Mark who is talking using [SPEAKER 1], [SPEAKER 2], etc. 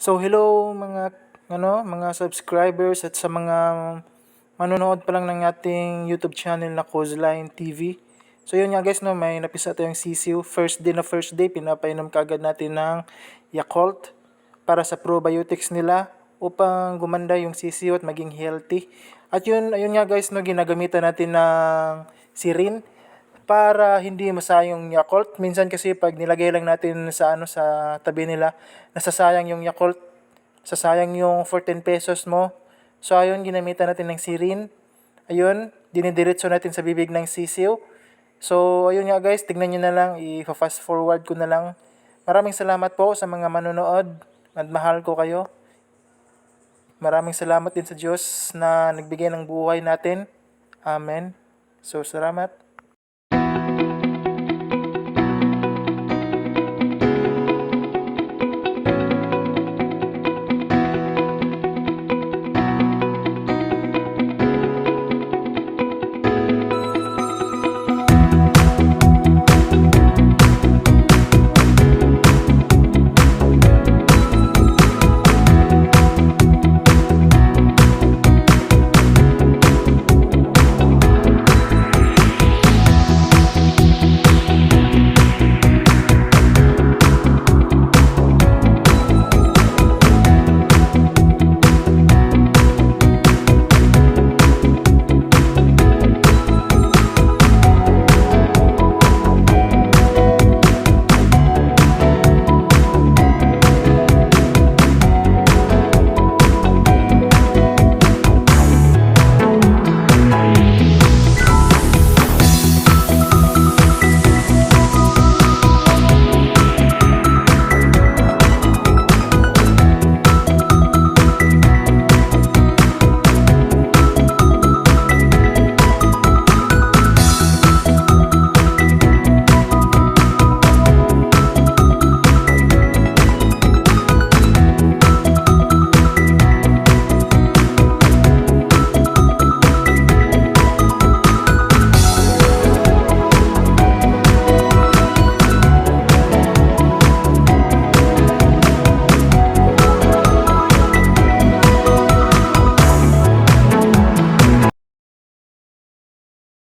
[SPEAKER 1] So hello mga subscribers at sa mga manonood pa lang ng ating YouTube channel na Coastline TV. So yun nga guys, no, may napisa tayong sisiw. First day, pinapainom kagad natin ng Yakult para sa probiotics nila upang gumanda yung sisiw at maging healthy. At ayun nga guys, no, ginagamitan natin ng sirin para hindi masayang yung Yakult. Minsan kasi pag nilagay lang natin sa tabi nila, nasasayang yung Yakult, sasayang yung 14 pesos mo. So ayun, ginamitan natin ng sirin. Ayun, dinidiretso natin sa bibig ng sisiw. So ayun nga guys, tignan nyo na lang, i-fast forward ko na lang. Maraming salamat po sa mga manonood at mahal ko kayo. Maraming salamat din sa Diyos na nagbigay ng buhay natin. Amen. So salamat.